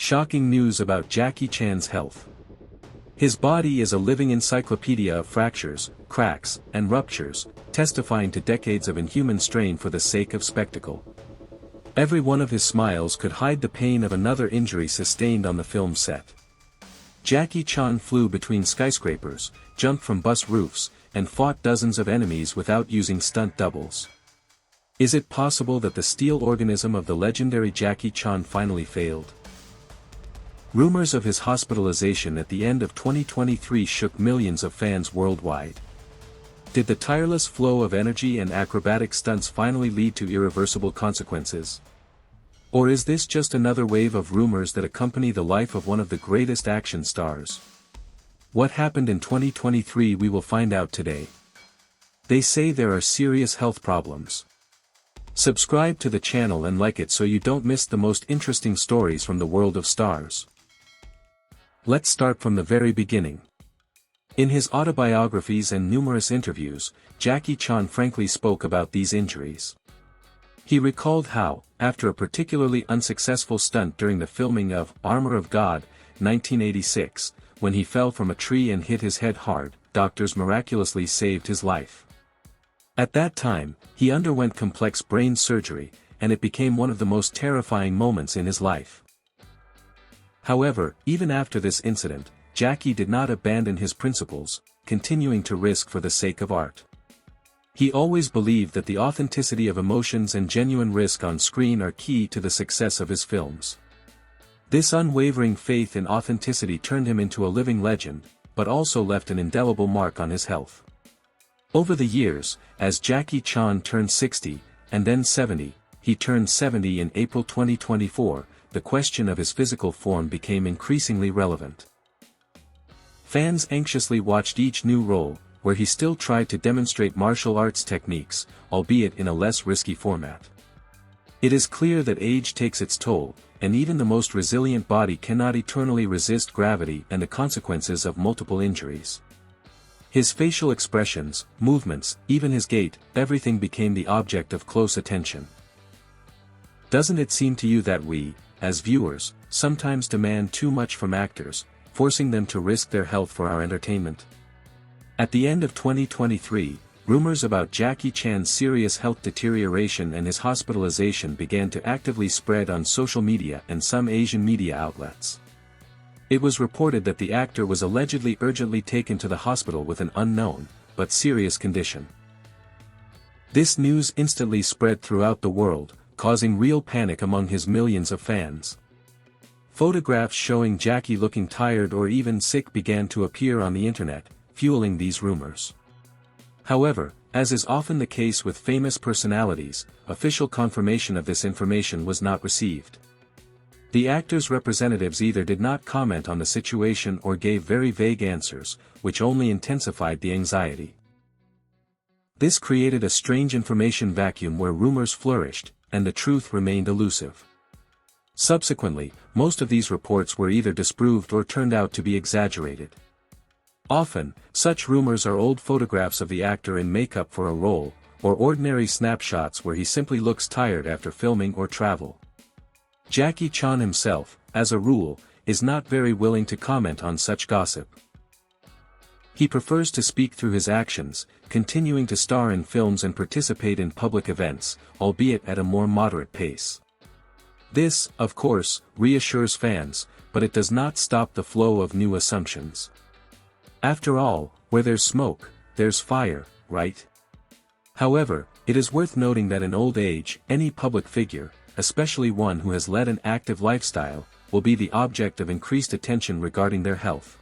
shocking news about Jackie Chan's health. His body is a living encyclopedia of fractures, cracks, and ruptures, testifying to decades of inhuman strain for the sake of spectacle. Every one of his smiles could hide the pain of another injury sustained on the film set. Jackie Chan flew between skyscrapers, jumped from bus roofs, and fought dozens of enemies without using stunt doubles. Is it possible that the steel organism of the legendary Jackie Chan finally failed? Rumors of his hospitalization at the end of 2023 shook millions of fans worldwide. Did the tireless flow of energy and acrobatic stunts finally lead to irreversible consequences? Or is this just another wave of rumors that accompany the life of one of the greatest action stars? What happened in 2023 we will find out today. They say there are serious health problems. Subscribe to the channel and like it so you don't miss the most interesting stories from the world of stars. Let's start from the very beginning. In his autobiographies and numerous interviews, Jackie Chan frankly spoke about these injuries. He recalled how, after a particularly unsuccessful stunt during the filming of Armor of God, 1986, when he fell from a tree and hit his head hard, doctors miraculously saved his life. At that time, he underwent complex brain surgery, and it became one of the most terrifying moments in his life. However, even after this incident, Jackie did not abandon his principles, continuing to risk for the sake of art. He always believed that the authenticity of emotions and genuine risk on screen are key to the success of his films. This unwavering faith in authenticity turned him into a living legend, but also left an indelible mark on his health. Over the years, as Jackie Chan turned 60, and then 70, he turned 70 in April 2024, the question of his physical form became increasingly relevant. Fans anxiously watched each new role, where he still tried to demonstrate martial arts techniques, albeit in a less risky format. It is clear that age takes its toll, and even the most resilient body cannot eternally resist gravity and the consequences of multiple injuries. His facial expressions, movements, even his gait, everything became the object of close attention. Doesn't it seem to you that we, as viewers, sometimes demand too much from actors, forcing them to risk their health for our entertainment? At the end of 2023, rumors about Jackie Chan's serious health deterioration and his hospitalization began to actively spread on social media and some Asian media outlets. It was reported that the actor was allegedly urgently taken to the hospital with an unknown, but serious condition. This news instantly spread throughout the world, causing real panic among his millions of fans. Photographs showing Jackie looking tired or even sick began to appear on the internet, fueling these rumors. However, as is often the case with famous personalities, official confirmation of this information was not received. The actor's representatives either did not comment on the situation or gave very vague answers, which only intensified the anxiety. This created a strange information vacuum where rumors flourished, and the truth remained elusive. Subsequently, most of these reports were either disproved or turned out to be exaggerated. Often, such rumors are old photographs of the actor in makeup for a role, or ordinary snapshots where he simply looks tired after filming or travel. Jackie Chan himself, as a rule, is not very willing to comment on such gossip. He prefers to speak through his actions, continuing to star in films and participate in public events, albeit at a more moderate pace. This, of course, reassures fans, but it does not stop the flow of new assumptions. After all, where there's smoke, there's fire, right? However, it is worth noting that in old age, any public figure, especially one who has led an active lifestyle, will be the object of increased attention regarding their health.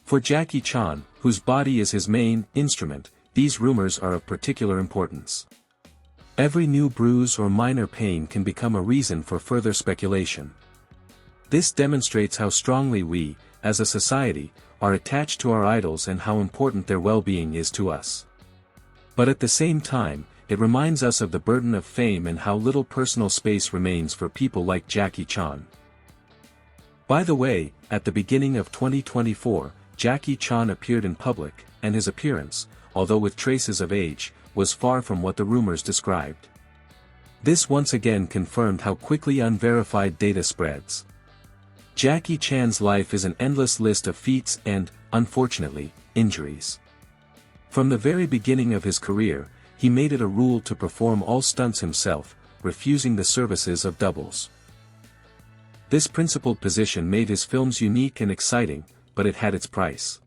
For Jackie Chan, whose body is his main instrument, these rumors are of particular importance. Every new bruise or minor pain can become a reason for further speculation. This demonstrates how strongly we, as a society, are attached to our idols and how important their well-being is to us. But at the same time, it reminds us of the burden of fame and how little personal space remains for people like Jackie Chan. By the way, at the beginning of 2024, Jackie Chan appeared in public, and his appearance, although with traces of age, was far from what the rumors described. This once again confirmed how quickly unverified data spreads. Jackie Chan's life is an endless list of feats and, unfortunately, injuries. From the very beginning of his career, he made it a rule to perform all stunts himself, refusing the services of doubles. This principled position made his films unique and exciting, but it had its price.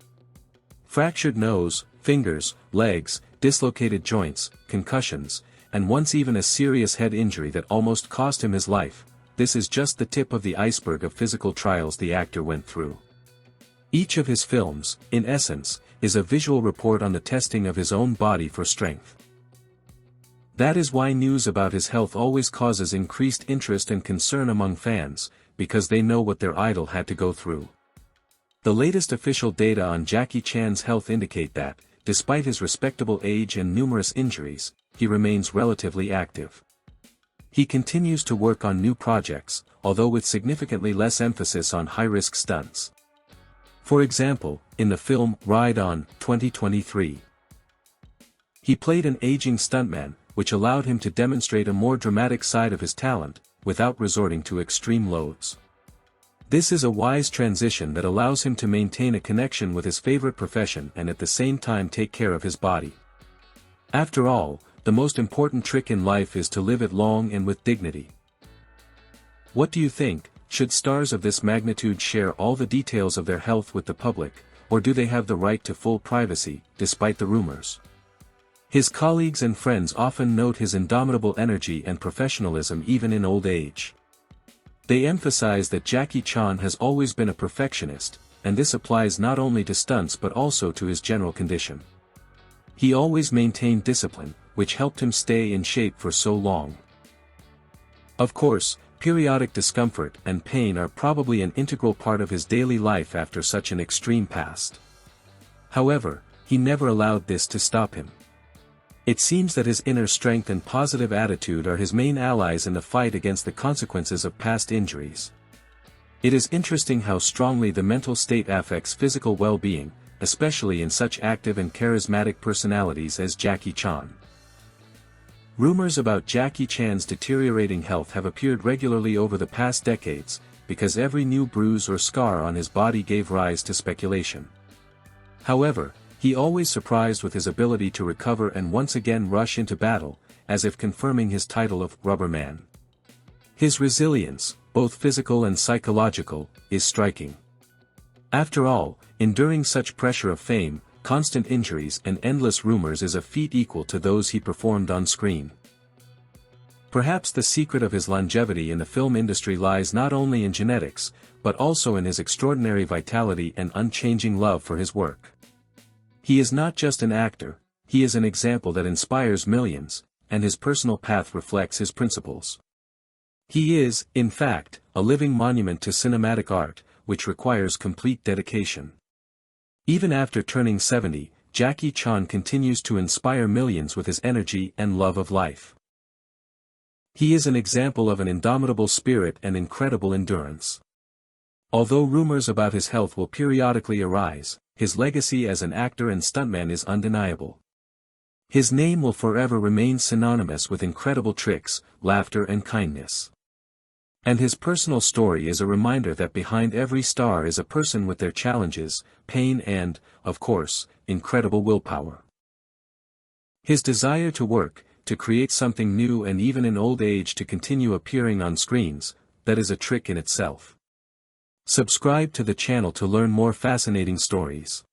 Fractured nose, fingers, legs, dislocated joints, concussions, and once even a serious head injury that almost cost him his life. This is just the tip of the iceberg of physical trials the actor went through. Each of his films, in essence, is a visual report on the testing of his own body for strength. That is why news about his health always causes increased interest and concern among fans, because they know what their idol had to go through. The latest official data on Jackie Chan's health indicate that, despite his respectable age and numerous injuries, he remains relatively active. He continues to work on new projects, although with significantly less emphasis on high-risk stunts. For example, in the film Ride On, 2023, he played an aging stuntman, which allowed him to demonstrate a more dramatic side of his talent, without resorting to extreme loads. This is a wise transition that allows him to maintain a connection with his favorite profession and at the same time take care of his body. After all, the most important trick in life is to live it long and with dignity. What do you think? Should stars of this magnitude share all the details of their health with the public, or do they have the right to full privacy, despite the rumors? His colleagues and friends often note his indomitable energy and professionalism even in old age. They emphasize that Jackie Chan has always been a perfectionist, and this applies not only to stunts but also to his general condition. He always maintained discipline, which helped him stay in shape for so long. Of course, periodic discomfort and pain are probably an integral part of his daily life after such an extreme past. However, he never allowed this to stop him. It seems that his inner strength and positive attitude are his main allies in the fight against the consequences of past injuries. It is interesting how strongly the mental state affects physical well-being, especially in such active and charismatic personalities as Jackie Chan. Rumors about Jackie Chan's deteriorating health have appeared regularly over the past decades, because every new bruise or scar on his body gave rise to speculation. However, he always surprised with his ability to recover and once again rush into battle, as if confirming his title of Rubber Man. His resilience, both physical and psychological, is striking. After all, enduring such pressure of fame, constant injuries and endless rumors is a feat equal to those he performed on screen. Perhaps the secret of his longevity in the film industry lies not only in genetics, but also in his extraordinary vitality and unchanging love for his work. He is not just an actor, he is an example that inspires millions, and his personal path reflects his principles. He is, in fact, a living monument to cinematic art, which requires complete dedication. Even after turning 70, Jackie Chan continues to inspire millions with his energy and love of life. He is an example of an indomitable spirit and incredible endurance. Although rumors about his health will periodically arise, his legacy as an actor and stuntman is undeniable. His name will forever remain synonymous with incredible tricks, laughter and kindness. And his personal story is a reminder that behind every star is a person with their challenges, pain and, of course, incredible willpower. His desire to work, to create something new and even in old age to continue appearing on screens, that is a trick in itself. Subscribe to the channel to learn more fascinating stories.